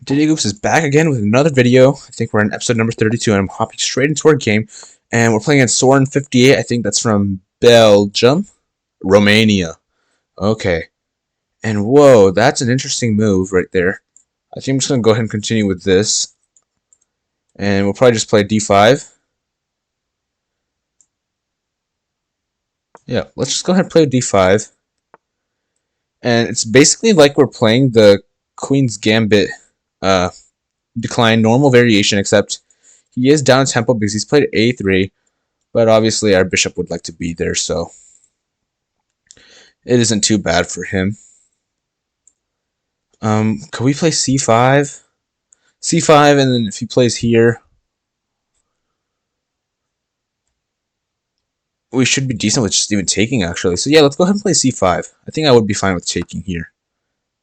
Diddy Goops is back again with another video. I think we're in episode number 32, and I'm hopping straight into our game. And we're playing in Soren 58. I think that's from Belgium. Romania. Okay. And whoa, that's an interesting move right there. I think I'm just going to go ahead and continue with this. And we'll probably just play d5. Yeah, let's just go ahead and play d5. And it's basically like we're playing the Queen's Gambit decline normal variation, except he is down tempo because he's played a3, but obviously our bishop would like to be there, so it isn't too bad for him. Can we play c5? c5, and then if he plays here, we should be decent with just even taking, actually. So yeah, let's go ahead and play c5. I think I would be fine with taking here.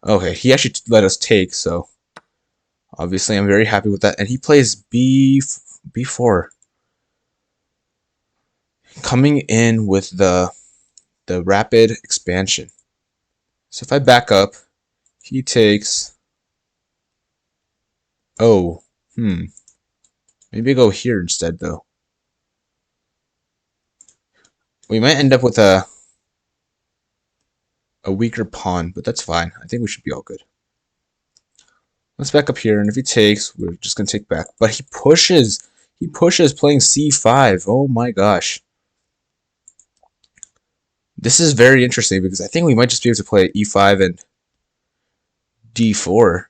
Okay, he actually let us take, so obviously I'm very happy with that. And he plays b4. Coming in with the rapid expansion. So if I back up, he takes... Oh, maybe go here instead, though. We might end up with a weaker pawn, but that's fine. I think we should be all good. Let's back up here, and if he takes, we're just going to take back. But he pushes. He pushes playing c5. Oh my gosh. This is very interesting because I think we might just be able to play e5 and d4.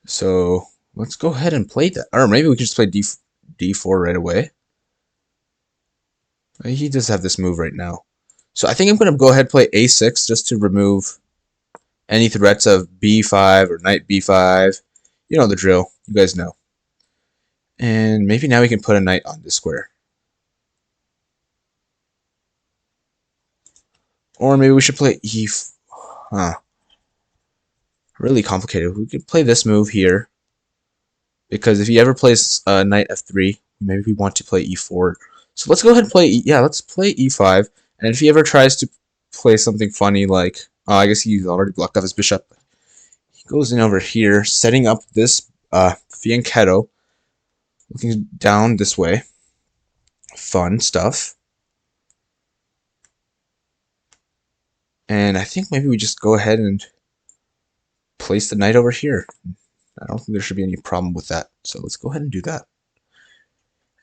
So let's go ahead and play that. Or maybe we can just play d4 right away. He does have this move right now. So I think I'm going to go ahead and play a6 just to remove any threats of b5 or knight b5. You know the drill. You guys know. And maybe now we can put a knight on this square. Or maybe we should play really complicated. We could play this move here. Because if he ever plays knight f3, maybe we want to play e4. So let's go ahead and play let's play e5. And if he ever tries to play something funny like... I guess he's already blocked off his bishop. He goes in over here, setting up this fianchetto. Looking down this way. Fun stuff. And I think maybe we just go ahead and place the knight over here. I don't think there should be any problem with that. So let's go ahead and do that.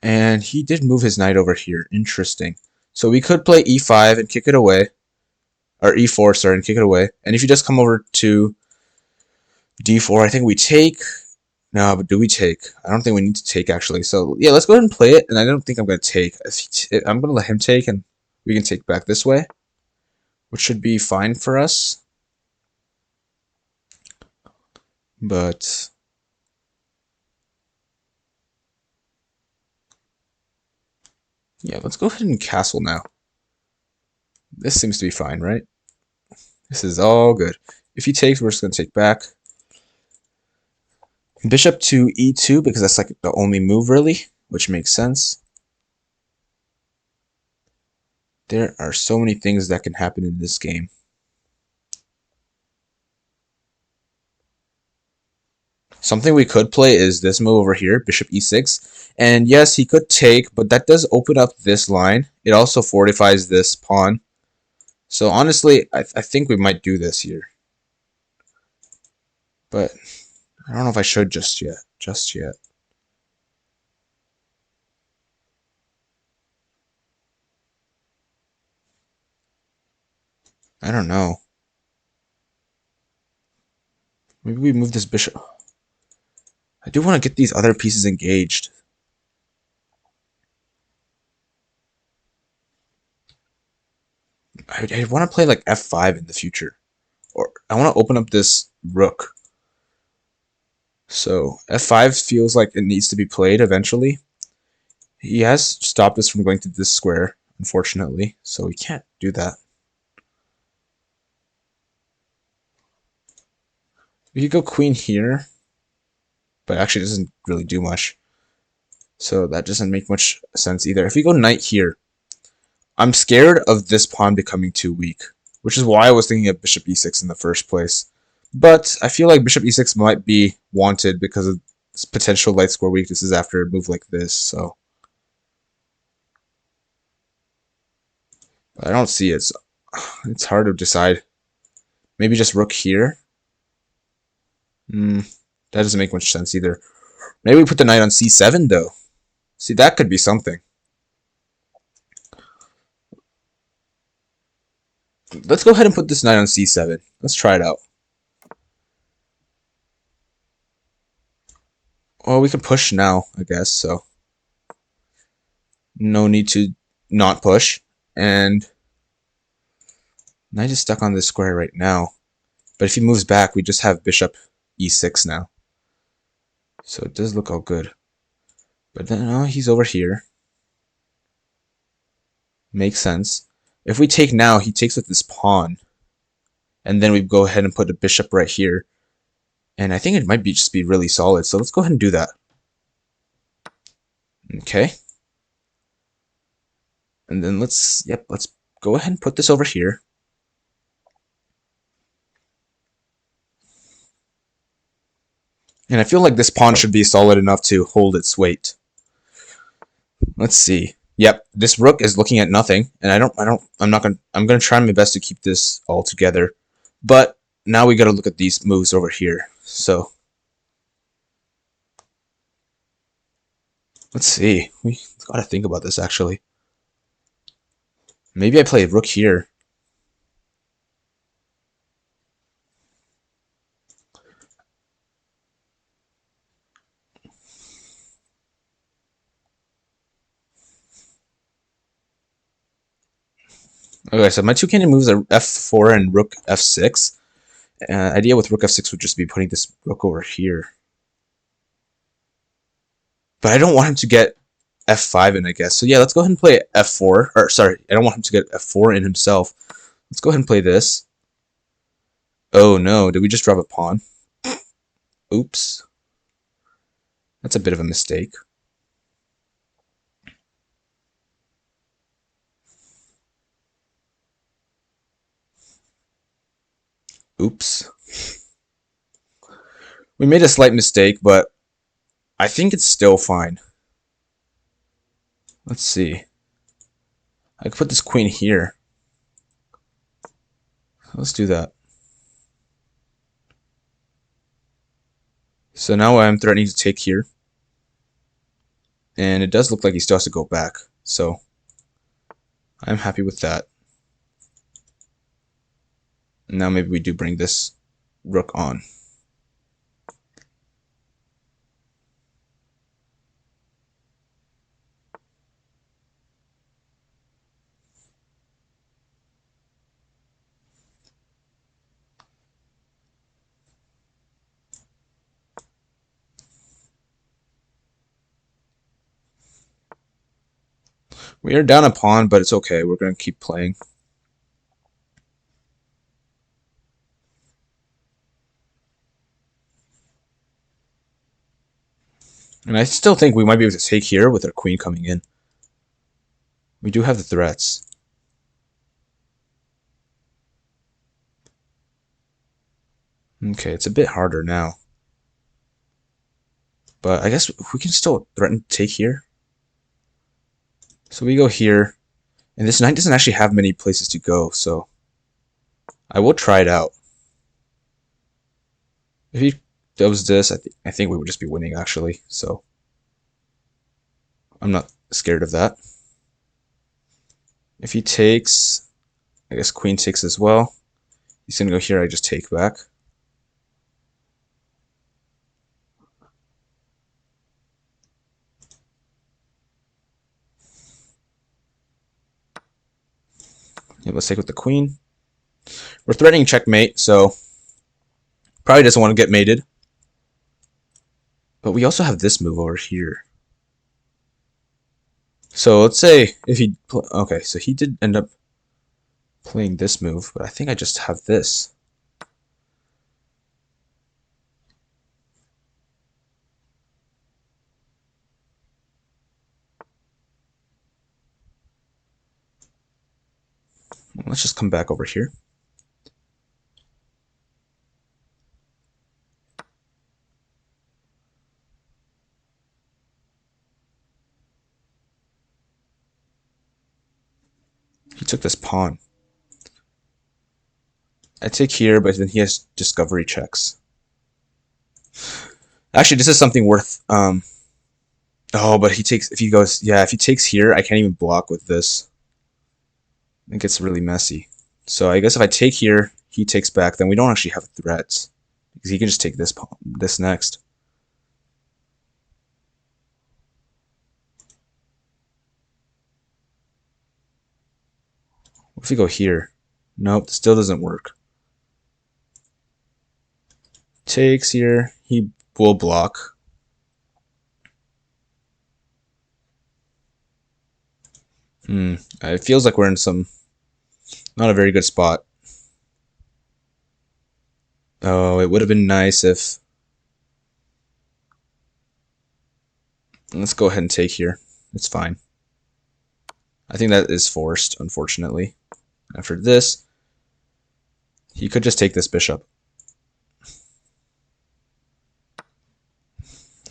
And he did move his knight over here. Interesting. So we could play e5 and kick it away. Or e4, sorry, and kick it away. And if you just come over to d4, I think we take... No, but do we take? I don't think we need to take, actually. So, yeah, let's go ahead and play it. And I don't think I'm going to take. I'm going to let him take, and we can take back this way, which should be fine for us. But... yeah, let's go ahead and castle now. This seems to be fine, right? This is all good. If he takes, we're just going to take back. Bishop to e2, because that's like the only move, really, which makes sense. There are so many things that can happen in this game. Something we could play is this move over here, bishop e6. And yes, he could take, but that does open up this line. It also fortifies this pawn. So honestly, I think we might do this here. But I don't know if I should just yet. I don't know. Maybe we move this bishop. I do want to get these other pieces engaged. I want to play like f5 in the future. Or I want to open up this rook. So f5 feels like it needs to be played eventually. He has stopped us from going to this square, unfortunately. So we can't do that. We could go queen here. But actually it doesn't really do much. So that doesn't make much sense either. If we go knight here, I'm scared of this pawn becoming too weak, which is why I was thinking of bishop e6 in the first place. But I feel like bishop e6 might be wanted because of potential light square weaknesses after a move like this. So I don't see it. So it's hard to decide. Maybe just rook here. That doesn't make much sense either. Maybe we put the knight on c7 though. See, that could be something. Let's go ahead and put this knight on c7. Let's try it out. Well, we can push now, I guess, so no need to not push. And knight is stuck on this square right now. But if he moves back, we just have bishop e6 now. So it does look all good. But then, oh, he's over here. Makes sense. If we take now, he takes with this pawn. And then we go ahead and put a bishop right here. And I think it might be just be really solid. So let's go ahead and do that. Okay. And then let's go ahead and put this over here. And I feel like this pawn should be solid enough to hold its weight. Let's see. Yep, this rook is looking at nothing, and I'm gonna try my best to keep this all together. But now we gotta look at these moves over here. So let's see. We gotta think about this actually. Maybe I play rook here. Okay, so my two candidate moves are f4 and rook f6. Idea with rook f6 would just be putting this rook over here. But I don't want him to get f5 in, I guess. So yeah, let's go ahead and play f4. Or sorry, I don't want him to get f4 in himself. Let's go ahead and play this. Oh no, did we just drop a pawn? Oops. That's a bit of a mistake. Oops. We made a slight mistake, but I think it's still fine. Let's see. I could put this queen here. Let's do that. So now I'm threatening to take here. And it does look like he still has to go back. So I'm happy with that. Now maybe we do bring this rook on. We are down a pawn, but it's okay. We're going to keep playing. And I still think we might be able to take here with our queen coming in. We do have the threats. Okay, it's a bit harder now. But I guess we can still threaten to take here. So we go here. And this knight doesn't actually have many places to go, so I will try it out. If he does this, I think we would just be winning, actually. So I'm not scared of that. If he takes, I guess queen takes as well. He's going to go here, I just take back. Yeah, let's take with the queen. We're threatening checkmate, so probably doesn't want to get mated. But we also have this move over here. So let's say if he... Okay, so he did end up playing this move, but I think I just have this. Let's just come back over here. took this pawn? I take here, but then he has discovery checks. Actually, this is something worth. Oh, but he takes. If he goes, yeah, if he takes here, I can't even block with this. It gets really messy. So I guess if I take here, he takes back. Then we don't actually have threats because he can just take this pawn, this next. What if we go here? Nope, still doesn't work. Takes here, he will block. It feels like we're in some not a very good spot. Oh, it would have been nice if... Let's go ahead and take here. It's fine. I think that is forced, unfortunately. After this, he could just take this bishop.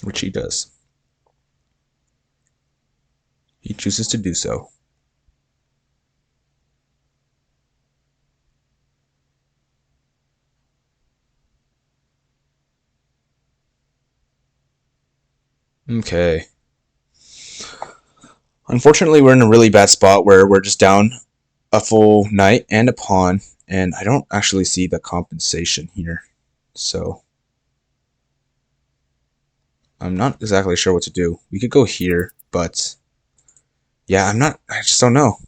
Which he does. He chooses to do so. Okay. Unfortunately, we're in a really bad spot where we're just down a full knight and a pawn, and I don't actually see the compensation here. So I'm not exactly sure what to do. We could go here, but yeah, I just don't know.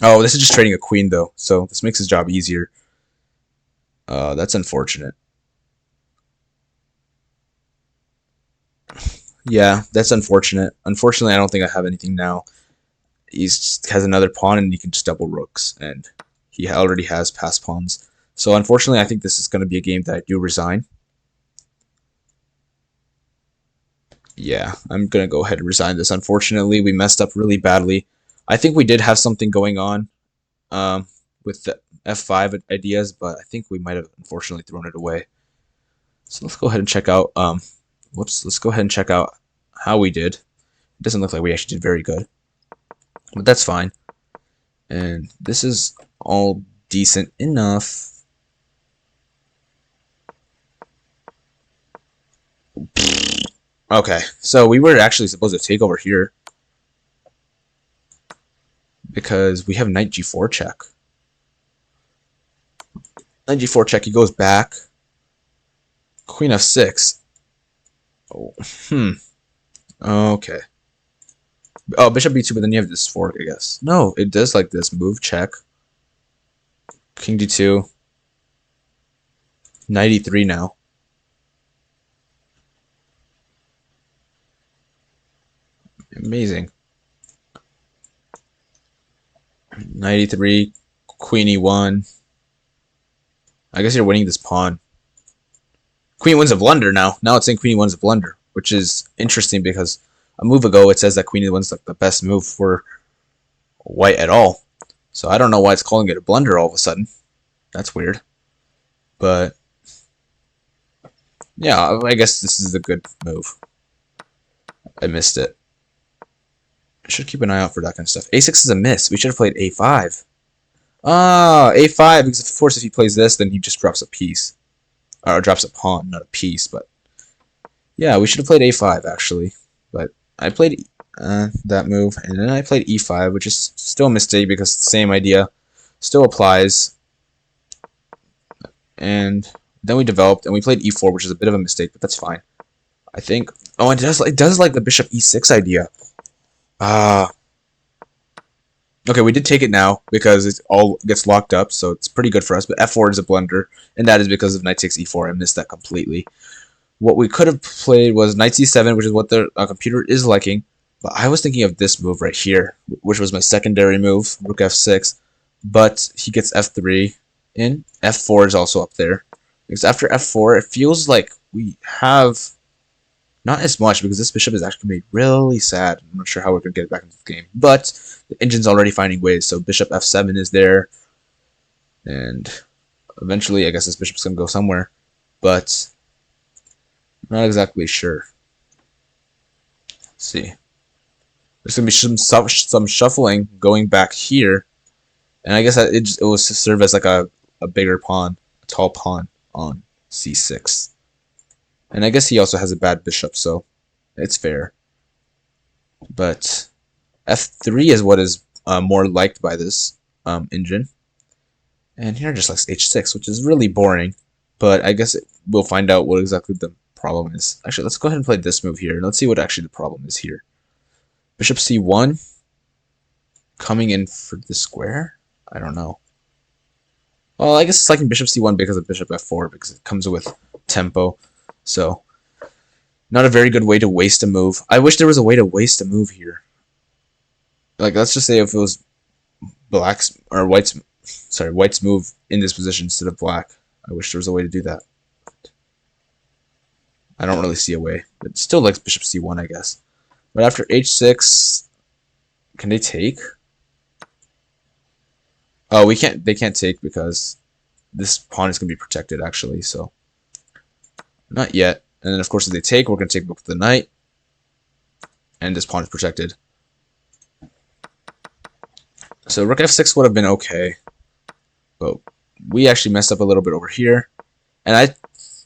Oh, this is just trading a queen though, so this makes his job easier. That's unfortunate. Yeah, that's unfortunate. Unfortunately, I don't think I have anything now. He has another pawn and he can just double rooks, and he already has passed pawns. So unfortunately, I think this is going to be a game that I do resign. Yeah, I'm going to go ahead and resign this. Unfortunately, we messed up really badly. I think we did have something going on with the F5 ideas, but I think we might have unfortunately thrown it away. So let's go ahead and check out, let's go ahead and check out how we did. It doesn't look like we actually did very good, but that's fine. And this is all decent enough. Okay, so we were actually supposed to take over here because we have knight g4 check. Knight g4 check, he goes back. Queen f6. Oh, okay. Oh, bishop b2, but then you have this fork, I guess. No, it does like this. Move, check. King d2. Knight e3 now. Amazing. Knight e3, queen e1. I guess you're winning this pawn. Queen wins a blunder now. Now it's saying queen e1's a blunder, which is interesting because a move ago it says that queen e1's like the best move for white at all. So I don't know why it's calling it a blunder all of a sudden. That's weird. But yeah, I guess this is a good move. I missed it. I should keep an eye out for that kind of stuff. A6 is a miss. We should have played a5. Ah, a5, because of course if he plays this, then he just drops a piece. Or drops a pawn, not a piece, but... Yeah, we should have played a5, actually. But I played that move, and then I played e5, which is still a mistake because the same idea still applies. And then we developed, and we played e4, which is a bit of a mistake, but that's fine. I think... Oh, it does like the bishop e6 idea. Okay, we did take it now because it all gets locked up, so it's pretty good for us. But f4 is a blunder, and that is because of knight takes e4. I missed that completely. What we could have played was knight c7, which is what the computer is liking. But I was thinking of this move right here, which was my secondary move, rook f6. But he gets f3 in. f4 is also up there. Because after f4, it feels like we have... Not as much, because this bishop is actually made really sad. I'm not sure how we're going to get it back into the game. But the engine's already finding ways, so bishop f7 is there. And eventually, I guess this bishop's going to go somewhere. But I'm not exactly sure. Let's see. There's going to be some shuffling going back here. And I guess that it will serve as like a bigger pawn, a tall pawn on c6. And I guess he also has a bad bishop, so it's fair. But f3 is what is more liked by this engine. And here just likes h6, which is really boring. But I guess we'll find out what exactly the problem is. Actually, let's go ahead and play this move here. Let's see what actually the problem is here. Bishop c1 coming in for the square? I don't know. Well, I guess it's liking bishop c1 because of bishop f4, because it comes with tempo. So, not a very good way to waste a move. I wish there was a way to waste a move here. Like, let's just say if it was black's or white's move in this position instead of black. I wish there was a way to do that. I don't really see a way. It still likes bishop c1, I guess. But after h6, can they take? Oh, we can't. They can't take because this pawn is going to be protected, actually. So, not yet. And then, of course, if they take, we're going to take book the knight, and this pawn is protected. So rook f6 would have been okay, but we actually messed up a little bit over here. And I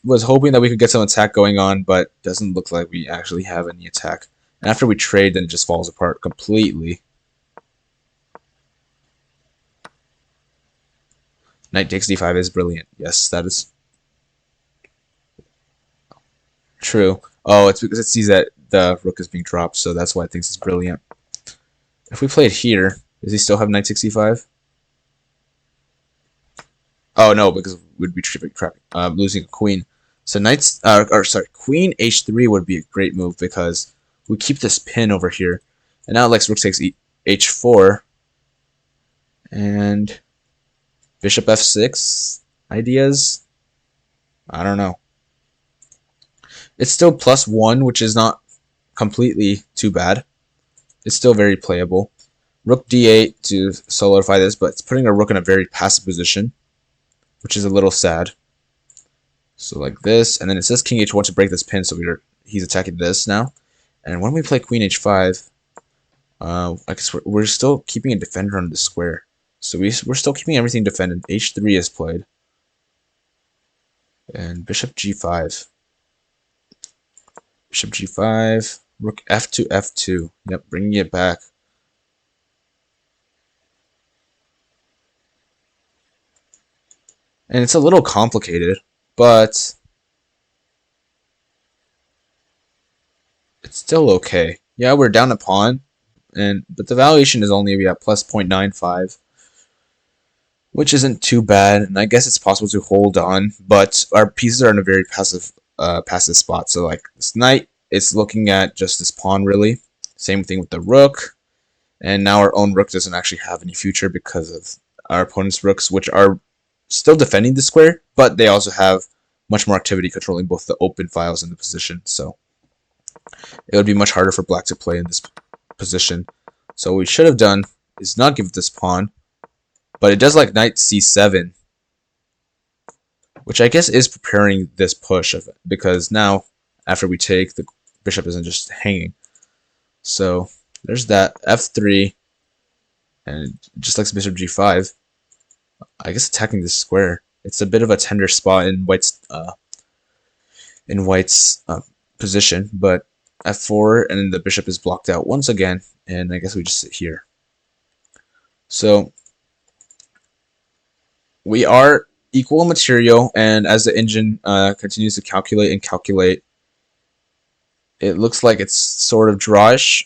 was hoping that we could get some attack going on, but it doesn't look like we actually have any attack. And after we trade, then it just falls apart completely. Knight takes d5 is brilliant. Yes, that is true. Oh, it's because it sees that the rook is being dropped, so that's why it thinks it's brilliant. If we play it here, does he still have knight 65? Oh no, because we'd be losing a queen. So queen h3 would be a great move because we keep this pin over here, and now Lex rook takes h4, and bishop f6 ideas. I don't know. It's still +1, which is not completely too bad. It's still very playable. Rook d8 to solidify this, but it's putting a rook in a very passive position, which is a little sad. So like this, and then it says king h1 to break this pin, so he's attacking this now. And when we play queen h5, I guess we're still keeping a defender on the square. So we're still keeping everything defended. h3 is played. And bishop g5. Bishop g5, rook f2, f2. Yep, bringing it back. And it's a little complicated, but it's still okay. Yeah, we're down a pawn, but the valuation is only at plus 0.95, which isn't too bad. And I guess it's possible to hold on, but our pieces are in a very passive spot. So like this knight, it's looking at just this pawn really. Same thing with the rook, and now our own rook doesn't actually have any future because of our opponent's rooks, which are still defending the square, but they also have much more activity controlling both the open files and the position. So it would be much harder for black to play in this position. So what we should have done is not give this pawn, but it does like knight c7, which I guess is preparing this push of it, because now after we take, the bishop isn't just hanging. So there's that. f3, and just like bishop g5, I guess attacking this square. It's a bit of a tender spot in white's position, but f4, and then the bishop is blocked out once again, and I guess we just sit here. So we are equal material, and as the engine continues to calculate and calculate, it looks like it's sort of drawish.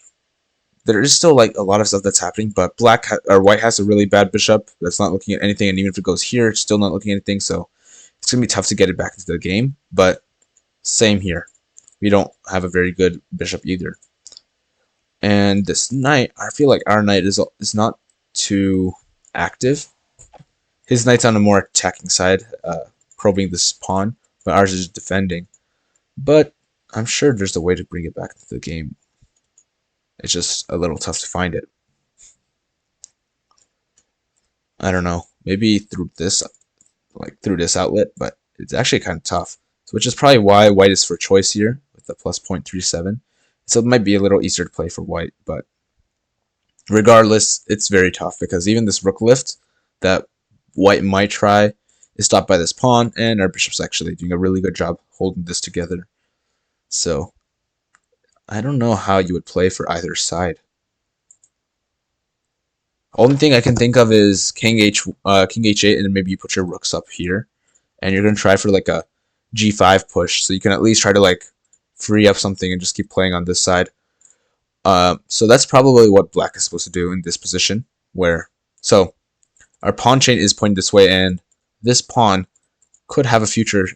There is still like a lot of stuff that's happening, but white has a really bad bishop that's not looking at anything, and even if it goes here, it's still not looking at anything. So it's gonna be tough to get it back into the game. But same here, we don't have a very good bishop either. And this knight, I feel like our knight is not too active. His knight's on a more attacking side, probing this pawn, but ours is defending. But I'm sure there's a way to bring it back into the game. It's just a little tough to find it. I don't know. Maybe through this outlet, but it's actually kind of tough. So which is probably why white is for choice here with the plus 0.37. So it might be a little easier to play for white, but regardless, it's very tough because even this rook lift, that white might try is stopped by this pawn, and our bishop's actually doing a really good job holding this together. So I don't know how you would play for either side. Only thing I can think of is king h8, and then maybe you put your rooks up here, and you're gonna try for like a g5 push, so you can at least try to like free up something and just keep playing on this side. So that's probably what black is supposed to do in this position, where so our pawn chain is pointing this way, and this pawn could have a future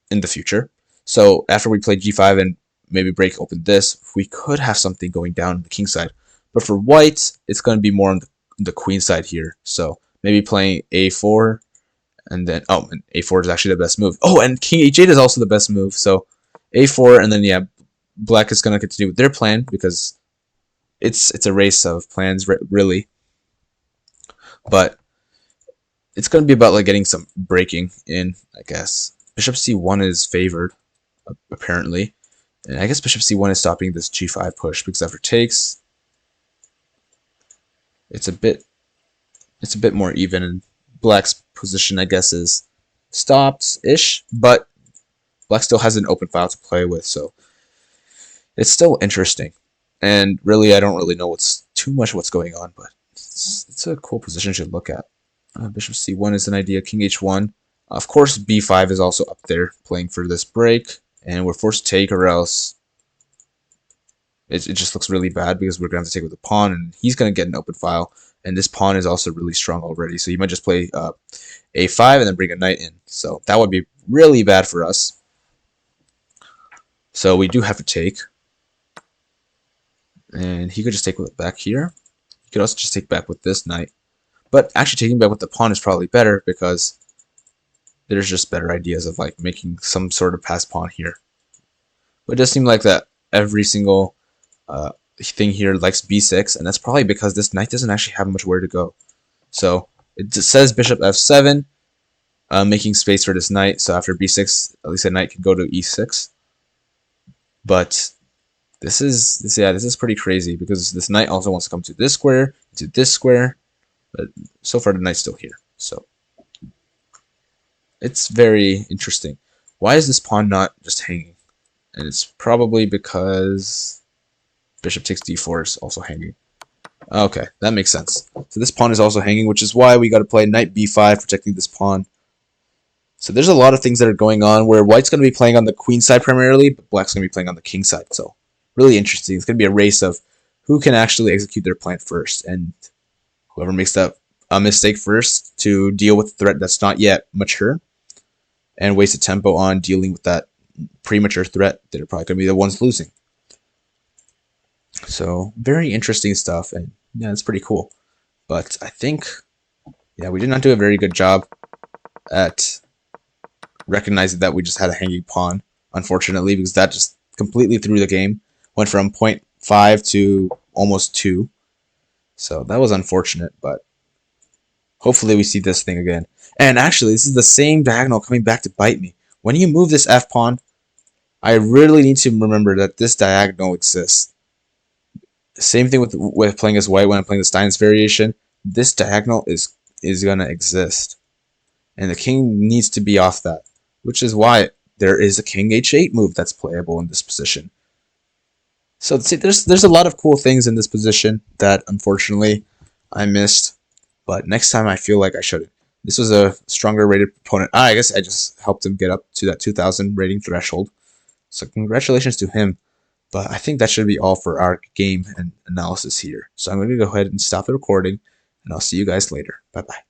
in the future. So after we play g5 and maybe break open this, we could have something going down on the king side. But for white, it's going to be more on the queen side here. So maybe playing a4, and then and a4 is actually the best move. Oh, and king h8 is also the best move. So a4, and then yeah, black is going to continue with their plan because it's a race of plans really. But it's going to be about like getting some breaking in, I guess. Bishop c1 is favored, apparently. And I guess bishop c1 is stopping this g5 push because after takes, it's a bit more even, and black's position, I guess, is stopped-ish, but black still has an open file to play with, so it's still interesting. And really, I don't really know what's going on, but it's a cool position to look at. Bishop c1 is an idea. King h1. Of course, b5 is also up there playing for this break, and we're forced to take, or else it just looks really bad because we're going to have to take with a pawn, and he's going to get an open file, and this pawn is also really strong already, so he might just play a5 and then bring a knight in. So that would be really bad for us. So we do have to take, and he could just take with it back here. He could also just take back with this knight. But actually taking back with the pawn is probably better because there's just better ideas of like making some sort of pass pawn here. But it does seem like that every single thing here likes b6, and that's probably because this knight doesn't actually have much where to go. So it says bishop f7, making space for this knight. So after b6, at least a knight can go to e6. But this is pretty crazy because this knight also wants to come to this square, to this square. But so far the knight's still here, so it's very interesting. Why is this pawn not just hanging? And it's probably because bishop takes d4 is also hanging. Okay, that makes sense. So this pawn is also hanging, which is why we got to play knight b5, protecting this pawn. So there's a lot of things that are going on where white's going to be playing on the queen side primarily, but black's going to be playing on the king side. So really interesting. It's going to be a race of who can actually execute their plan first, and whoever makes that a mistake first to deal with the threat that's not yet mature and waste a tempo on dealing with that premature threat, they're probably going to be the ones losing. So very interesting stuff, and yeah, it's pretty cool. But I think, yeah, we did not do a very good job at recognizing that we just had a hanging pawn, unfortunately, because that just completely threw the game. Went from 0.5 to almost 2. So that was unfortunate, but hopefully we see this thing again. And actually, this is the same diagonal coming back to bite me. When you move this f-pawn, I really need to remember that this diagonal exists. Same thing with playing as white when I'm playing the Stein's variation. This diagonal is going to exist. And the king needs to be off that, which is why there is a king h8 move that's playable in this position. So see, there's a lot of cool things in this position that unfortunately I missed, but next time I feel like I shouldn't. This was a stronger rated opponent. I guess I just helped him get up to that 2,000 rating threshold. So congratulations to him. But I think that should be all for our game and analysis here. So I'm going to go ahead and stop the recording, and I'll see you guys later. Bye-bye.